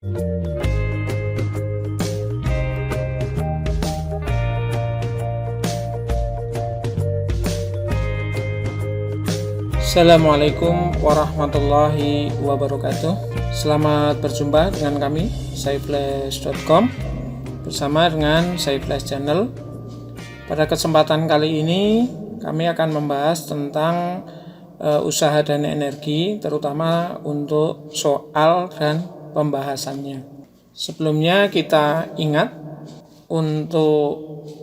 Assalamualaikum warahmatullahi wabarakatuh. Selamat berjumpa dengan kami saiflash.com bersama dengan Saiflash Channel. Pada kesempatan kali ini kami akan membahas tentang usaha dan energi, terutama untuk soal dan pembahasannya. Sebelumnya kita ingat untuk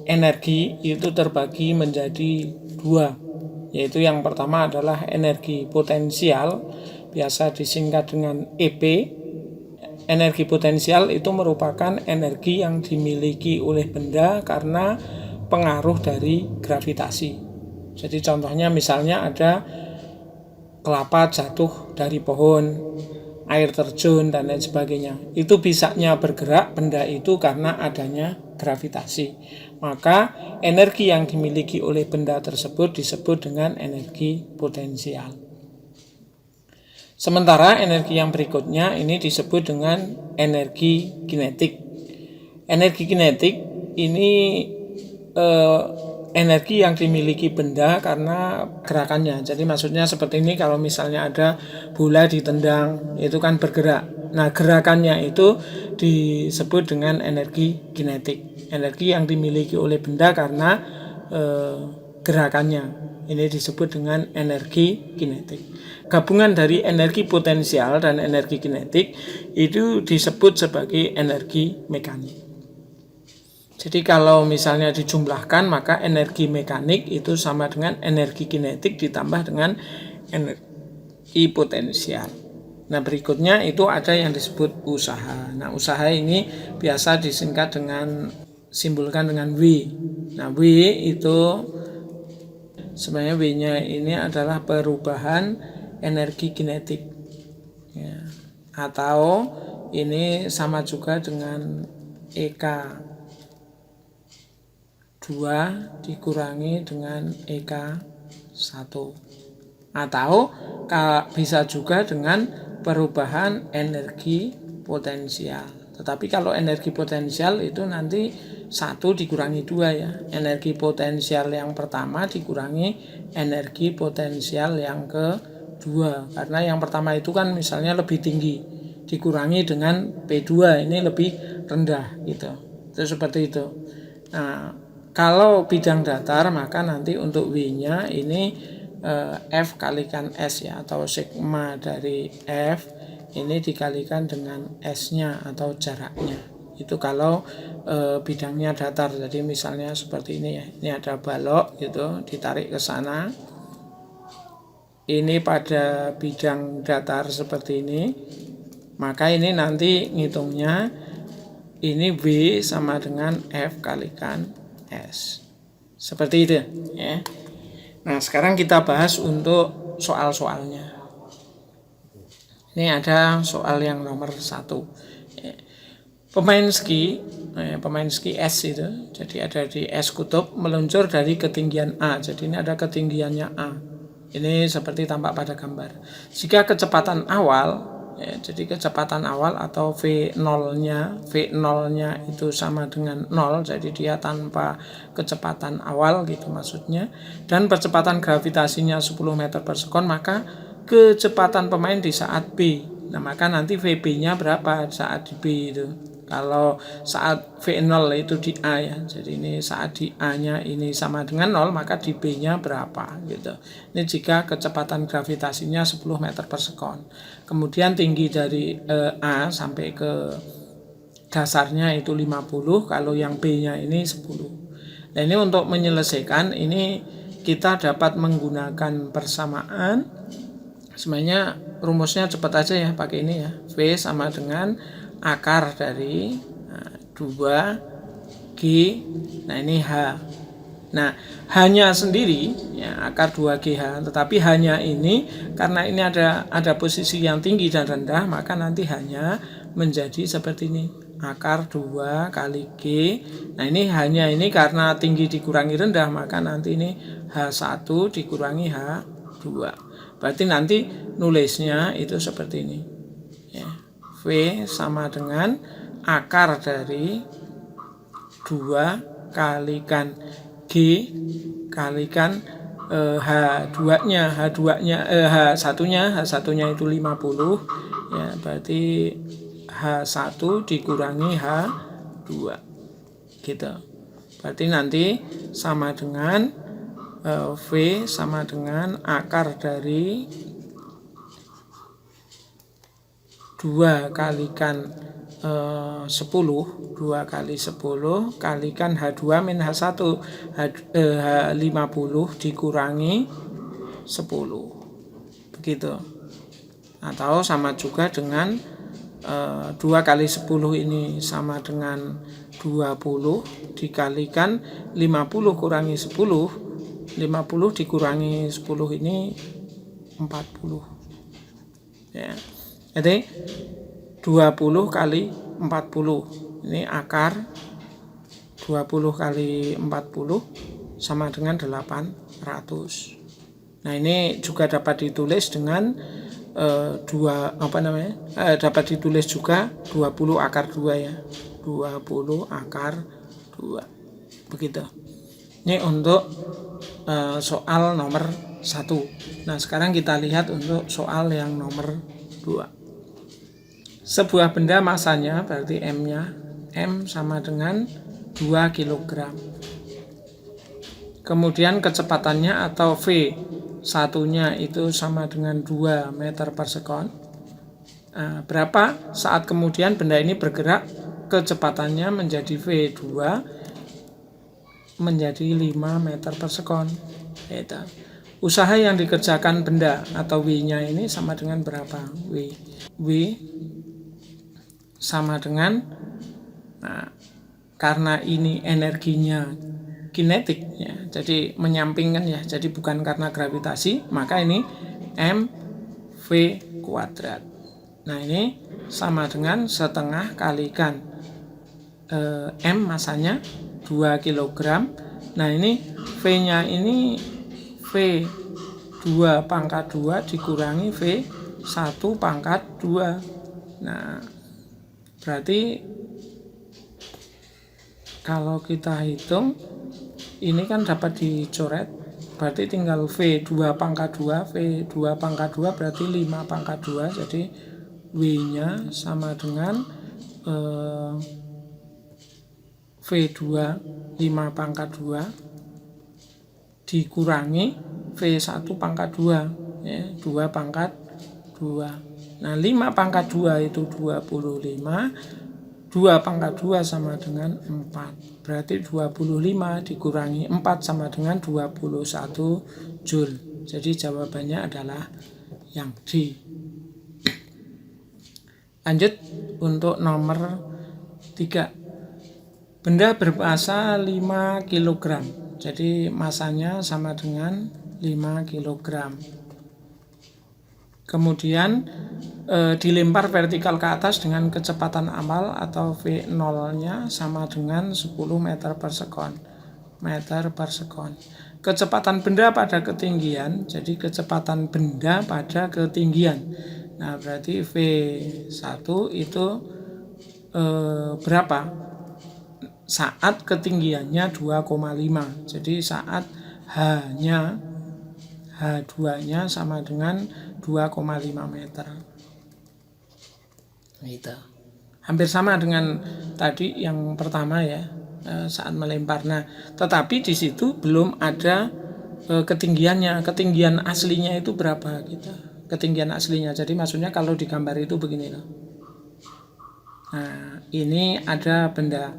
energi itu terbagi menjadi dua, yaitu yang pertama adalah energi potensial, biasa disingkat dengan EP. Energi potensial itu merupakan energi yang dimiliki oleh benda karena pengaruh dari gravitasi. Jadi contohnya misalnya ada kelapa jatuh dari pohon, air terjun dan lain sebagainya. Itu bisanya bergerak benda itu karena adanya gravitasi. Maka energi yang dimiliki oleh benda tersebut disebut dengan energi potensial. Sementara energi yang berikutnya ini disebut dengan energi kinetik. Energi kinetik ini energi yang dimiliki benda karena gerakannya. Jadi maksudnya seperti ini, kalau misalnya ada bola ditendang, itu kan bergerak. Nah, gerakannya itu disebut dengan energi kinetik. Energi yang dimiliki oleh benda karena gerakannya. Ini disebut dengan energi kinetik. Gabungan dari energi potensial dan energi kinetik itu disebut sebagai energi mekanik. Jadi kalau misalnya dijumlahkan, maka energi mekanik itu sama dengan energi kinetik ditambah dengan energi potensial. Nah, berikutnya itu ada yang disebut usaha. Nah, usaha ini biasa disingkat dengan simbolkan dengan W. Nah, W itu sebenarnya W-nya ini adalah perubahan energi kinetik, ya. Atau ini sama juga dengan EK 2 dikurangi dengan EK 1. Atau bisa juga dengan perubahan energi potensial. Tetapi kalau energi potensial itu nanti 1 dikurangi 2 ya. Energi potensial yang pertama dikurangi energi potensial yang kedua. Karena yang pertama itu kan misalnya lebih tinggi, dikurangi dengan P2 ini lebih rendah gitu. Itu seperti itu. Nah, kalau bidang datar maka nanti untuk W-nya ini F kalikan S ya, atau sigma dari F ini dikalikan dengan S-nya atau jaraknya. Itu kalau bidangnya datar. Jadi misalnya seperti ini ya. Ini ada balok gitu, ditarik ke sana. Ini pada bidang datar seperti ini. Maka ini nanti ngitungnya ini W sama dengan F kalikan S. Seperti itu ya. Nah, sekarang kita bahas untuk soal-soalnya. Ini ada soal yang nomor 1. Pemain ski S itu, jadi ada di S kutub, meluncur dari ketinggian A. Jadi ini ada ketinggiannya A. Ini seperti tampak pada gambar. Jika kecepatan awal, ya, jadi kecepatan awal atau V0-nya itu sama dengan 0, jadi dia tanpa kecepatan awal gitu maksudnya, dan percepatan gravitasinya 10 meter per sekon, maka kecepatan pemain di saat B. Nah, maka nanti VB-nya berapa saat di B itu. Kalau saat V0 itu di A ya, jadi ini saat di A-nya ini sama dengan 0, maka di B-nya berapa gitu. Ini jika kecepatan gravitasinya 10 meter per sekon. Kemudian tinggi dari A sampai ke dasarnya itu 50, kalau yang B-nya ini 10. Nah, ini untuk menyelesaikan ini kita dapat menggunakan persamaan. Sebenarnya rumusnya cepat aja ya, pakai ini ya. V sama dengan akar dari 2G, nah ini H. Nah, hanya sendiri ya akar 2GH, tetapi hanya ini karena ini ada posisi yang tinggi dan rendah, maka nanti hanya menjadi seperti ini. Akar 2 kali G. Nah, ini hanya ini karena tinggi dikurangi rendah, maka nanti ini H1 dikurangi H2. Berarti nanti nulisnya itu seperti ini. Ya. V V sama dengan akar dari 2 kalikan G kalikan H2-nya, H1-nya itu 50 ya, berarti H1 dikurangi H2 gitu. Berarti nanti sama dengan V sama dengan akar dari 2 kalikan 10, 2 kali 10 kalikan H2 min H1, H50 dikurangi 10 begitu. Atau sama juga dengan 2 kali 10 ini sama dengan 20 dikalikan 50 kurangi 10, 50 dikurangi 10 ini 40 ya. Jadi 20 kali 40 ini akar 20 kali 40 sama dengan 800. Nah ini juga dapat ditulis dengan dapat ditulis juga 20 akar 2 ya, 20 akar 2 begitu. Ini untuk soal nomor 1. Nah sekarang kita lihat untuk soal yang nomor 2. Sebuah benda masanya berarti M-nya, M sama dengan 2 kg. Kemudian kecepatannya atau V satunya itu sama dengan 2 meter per sekon. Berapa saat kemudian benda ini bergerak kecepatannya menjadi V2 menjadi 5 meter per sekon. Itu. Usaha yang dikerjakan benda atau W-nya ini sama dengan berapa? W sama dengan, nah, karena ini energinya kinetik ya, jadi menyampingkan ya, jadi bukan karena gravitasi, maka ini mv kuadrat. Nah ini sama dengan setengah kalikan M masanya 2 kg. Nah ini V-nya ini V2 pangkat 2 dikurangi V1 pangkat 2. Nah berarti kalau kita hitung ini kan dapat dicoret, berarti tinggal V2 pangkat 2, V2 pangkat 2 berarti 5 pangkat 2, jadi W-nya sama dengan V2 5 pangkat 2 dikurangi V1 pangkat 2 ya, 2 pangkat 2. Nah 5 pangkat 2 itu 25, 2 pangkat 2 sama dengan 4, berarti 25 dikurangi 4 sama dengan 21 Joule. Jadi jawabannya adalah yang D. Lanjut untuk nomor 3. Benda bermassa 5 kg, jadi masanya sama dengan 5 kg. Kemudian dilempar vertikal ke atas dengan kecepatan awal atau V0-nya sama dengan 10 meter per sekon. Kecepatan benda pada ketinggian, jadi kecepatan benda pada ketinggian. Nah berarti V1 itu berapa? Saat ketinggiannya 2,5. Jadi saat H2-nya sama dengan 2,5 meter. Itu. Hampir sama dengan tadi yang pertama ya, saat melempar. Nah, tetapi di situ belum ada ketinggiannya. Ketinggian aslinya itu berapa gitu. Ketinggian aslinya. Jadi maksudnya kalau di gambar itu begini loh. Nah, ini ada benda.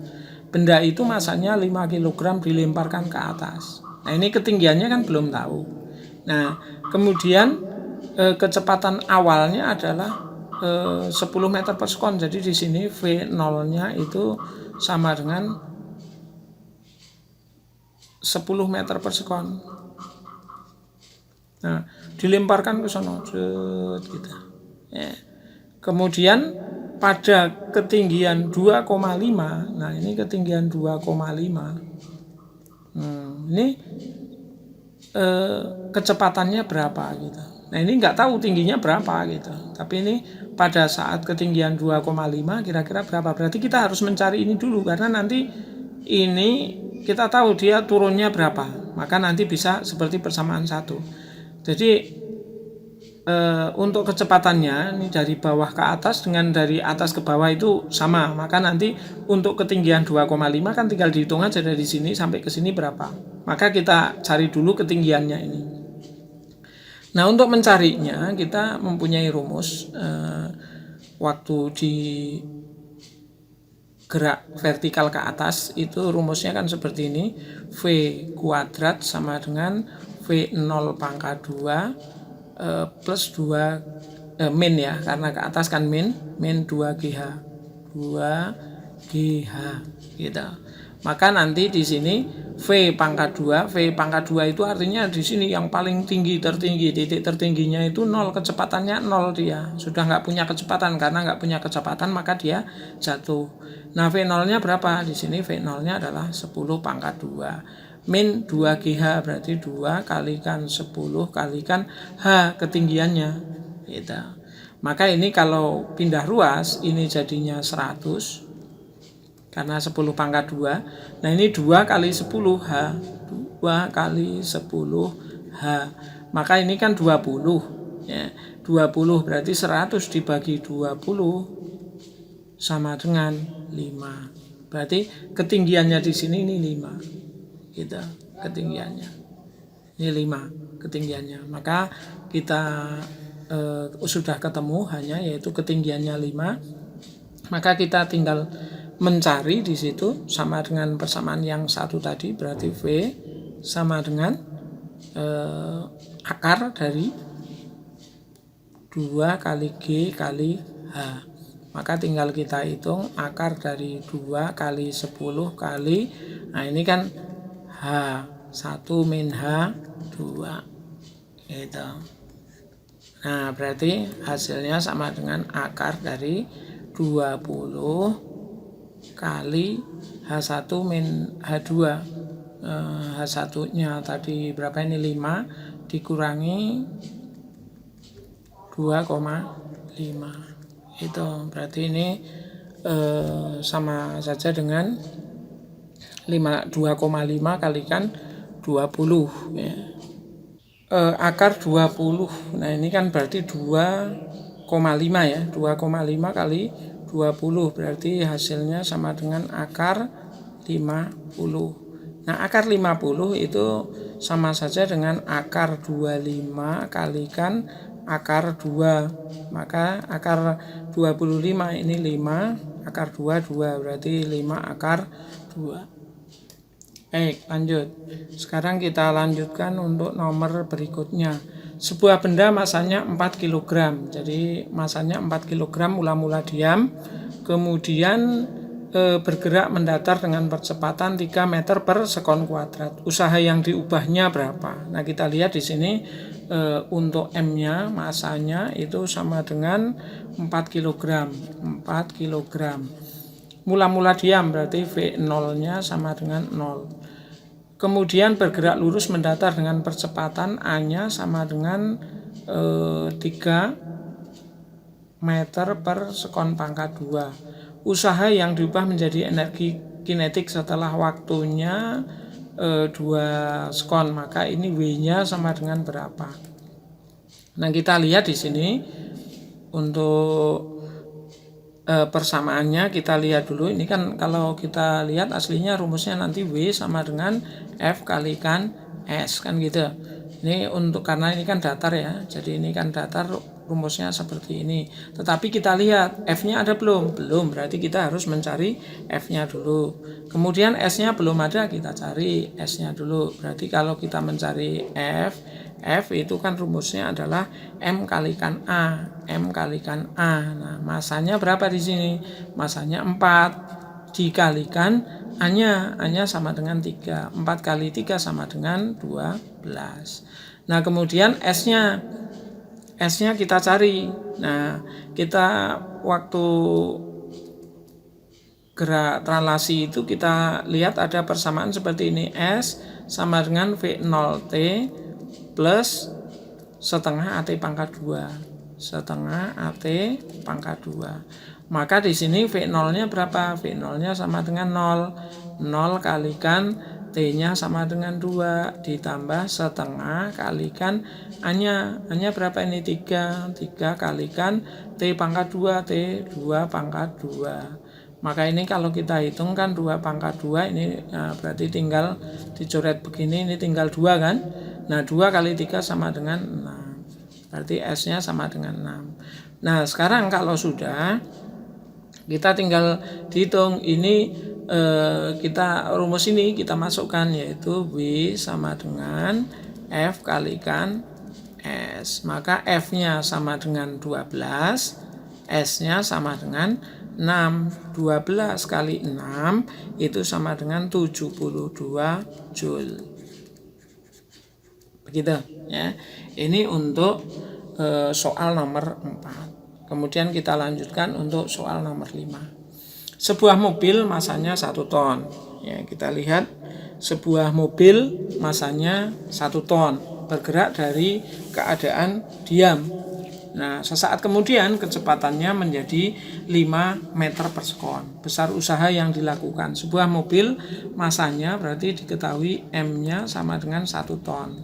Benda itu masanya 5 kg dilemparkan ke atas. Nah, ini ketinggiannya kan belum tahu. Nah, kemudian kecepatan awalnya adalah 10 meter per sekon. Jadi di sini V0-nya itu sama dengan 10 meter per sekon. Nah, dilemparkan ke sana gitu. Ya. Kemudian pada ketinggian 2,5. Nah, ini ketinggian 2,5. Ini kecepatannya berapa gitu. Nah ini nggak tahu tingginya berapa gitu. Tapi ini pada saat ketinggian 2,5 kira-kira berapa. Berarti kita harus mencari ini dulu karena nanti ini kita tahu dia turunnya berapa. Maka nanti bisa seperti persamaan 1. Jadi untuk kecepatannya ini dari bawah ke atas dengan dari atas ke bawah itu sama. Maka nanti untuk ketinggian 2,5 kan tinggal dihitung aja dari sini sampai ke sini berapa. Maka kita cari dulu ketinggiannya ini. Nah untuk mencarinya kita mempunyai rumus waktu di gerak vertikal ke atas itu rumusnya kan seperti ini. V kuadrat sama dengan V0 pangkat 2 plus 2 min ya, karena ke atas kan min 2GH gitu. Maka nanti di sini V pangkat 2 itu artinya di sini yang paling tertinggi, titik tertingginya itu 0, kecepatannya 0 dia. Sudah nggak punya kecepatan, karena nggak punya kecepatan maka dia jatuh. Nah V0-nya berapa? Di sini V0-nya adalah 10 pangkat 2. Min 2GH berarti 2 kalikan 10 kalikan H ketinggiannya gitu. Maka ini kalau pindah ruas ini jadinya 100 karena 10 pangkat 2. Nah ini 2 kali 10 H, 2 kali 10 H, maka ini kan 20 ya. 20 berarti 100 dibagi 20 sama dengan 5. Berarti ketinggiannya di sini ini 5 gitu ketinggiannya. Ini 5 ketinggiannya. Maka kita sudah ketemu hanya yaitu ketinggiannya 5. Maka kita tinggal mencari di situ sama dengan persamaan yang satu tadi, berarti V sama dengan akar dari 2 kali G kali H. Maka tinggal kita hitung akar dari 2 kali 10 kali, nah ini kan H1 min H2 gitu. Nah berarti hasilnya sama dengan akar dari 20 kali H1 min H2. H1 nya tadi berapa ini 5 dikurangi 2,5 itu berarti ini sama saja dengan 2,5 kalikan 20 ya. Akar 20. Nah ini kan berarti 2,5 ya. 2,5 kali 20 berarti hasilnya sama dengan akar 50. Nah akar 50 itu sama saja dengan akar 25 kalikan akar 2. Maka akar 25 ini 5, akar 2 berarti 5 akar 2. Baik, lanjut. Sekarang kita lanjutkan untuk nomor berikutnya. Sebuah benda masanya 4 kg. Jadi masanya 4 kg mula-mula diam, kemudian bergerak mendatar dengan percepatan 3 meter per sekon kuadrat. Usaha yang diubahnya berapa? Nah, kita lihat di sini untuk M-nya, masanya itu sama dengan 4 kg. 4 kg. Mula-mula diam berarti V0-nya sama dengan 0. Kemudian bergerak lurus mendatar dengan percepatan A-nya sama dengan 3 meter per sekon pangkat 2. Usaha yang diubah menjadi energi kinetik setelah waktunya 2 sekon, maka ini W-nya sama dengan berapa? Nah, kita lihat di sini untuk persamaannya kita lihat dulu. Ini kan kalau kita lihat aslinya rumusnya nanti W sama dengan F kalikan S kan gitu. Ini untuk karena ini kan datar ya. Jadi ini kan datar, rumusnya seperti ini. Tetapi kita lihat F-nya ada belum? Belum, berarti kita harus mencari F-nya dulu. Kemudian S-nya belum ada, kita cari S-nya dulu. Berarti kalau kita mencari F itu kan rumusnya adalah M kalikan A. M kalikan A. Nah, masanya berapa di sini? Masanya 4 dikalikan A-nya. A-nya sama dengan 3. 4 kali 3 sama dengan 12. Nah, kemudian S-nya kita cari. Nah, kita waktu gerak translasi itu kita lihat ada persamaan seperti ini. S sama dengan V0T plus setengah AT pangkat 2. Setengah AT pangkat 2. Maka di sini V0-nya berapa? V0-nya sama dengan 0. 0 kalikan T-nya sama dengan 2 ditambah setengah kalikan A-nya. A-nya berapa ini? 3. 3 kalikan T pangkat 2. T 2 pangkat 2. Maka ini kalau kita hitung kan 2 pangkat 2 ini berarti tinggal dicoret begini, ini tinggal 2 kan. Nah 2 kali 3 sama dengan 6. Berarti S-nya sama dengan 6. Nah sekarang kalau sudah, kita tinggal dihitung ini, kita rumus ini kita masukkan, yaitu W sama dengan F kalikan S. Maka F-nya sama dengan 12, S-nya sama dengan 6. 12 kali 6 itu sama dengan 72 Joule. Begitu ya. Ini untuk soal nomor 4. Kemudian kita lanjutkan untuk soal nomor 5. Sebuah mobil masanya 1 ton. Ya, kita lihat sebuah mobil masanya 1 ton bergerak dari keadaan diam. Nah, sesaat kemudian kecepatannya menjadi 5 meter per sekon. Besar usaha yang dilakukan. Sebuah mobil masanya berarti diketahui M-nya sama dengan 1 ton.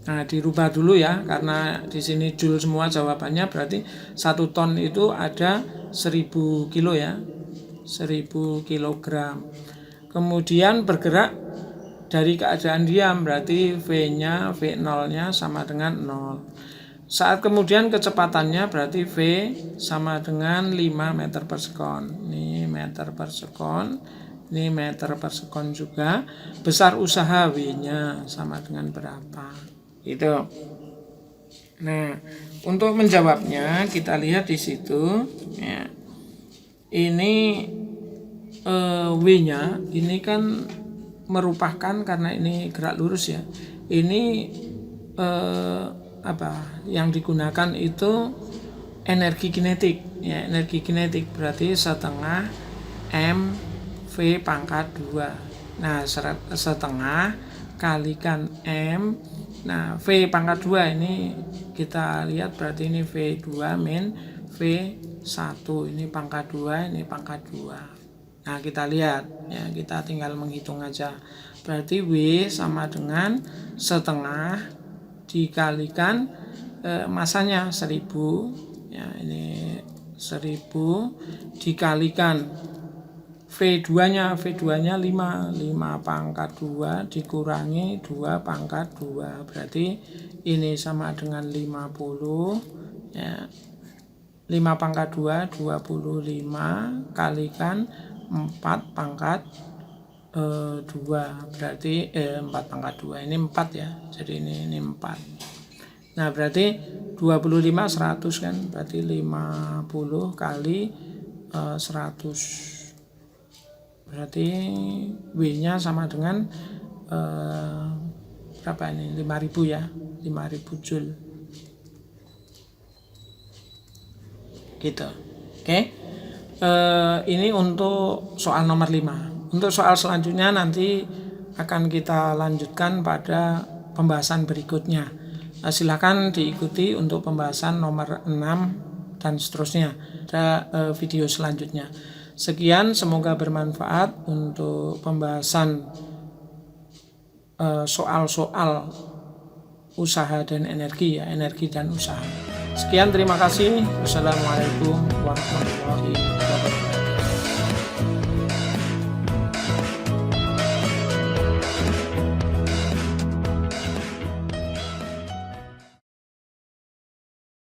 Nah, dirubah dulu ya, karena di sini joule semua jawabannya, berarti 1 ton itu ada 1000 kilo ya, 1000 kilogram. Kemudian bergerak dari keadaan diam, berarti V-nya, V0-nya sama dengan 0. Saat kemudian kecepatannya berarti V sama dengan 5 meter per sekon. Ini meter per sekon, ini meter per sekon juga. Besar usaha W-nya sama dengan berapa? Itu. Nah, untuk menjawabnya kita lihat di situ ya. Ini W-nya ini kan merupakan, karena ini gerak lurus ya. Ini yang digunakan itu energi kinetik ya, energi kinetik berarti setengah M V pangkat 2. Nah, setengah kalikan M. Nah, V pangkat 2 ini kita lihat berarti ini V2 min V1. Ini pangkat 2, ini pangkat 2. Nah, kita lihat ya, kita tinggal menghitung aja. Berarti W sama dengan setengah dikalikan masanya 1000 ya, ini 1000 dikalikan V2-nya 5 pangkat 2 dikurangi 2 pangkat 2, berarti ini sama dengan 50 ya. 5 pangkat 2 25 kalikan 4 pangkat 2, berarti 4 pangkat 2 ini 4 ya, jadi ini 4. Nah, berarti 25 100 kan, berarti 50 kali 100. Berarti W-nya sama dengan berapa ini? 5000 ya, 5000 Joule. Gitu. Oke. Ini untuk soal nomor 5. Untuk soal selanjutnya nanti akan kita lanjutkan pada pembahasan berikutnya. Silakan diikuti untuk pembahasan nomor 6 dan seterusnya. Ada video selanjutnya. Sekian, semoga bermanfaat untuk pembahasan soal-soal usaha dan energi ya, energi dan usaha. Sekian, terima kasih. Wassalamualaikum warahmatullahi wabarakatuh.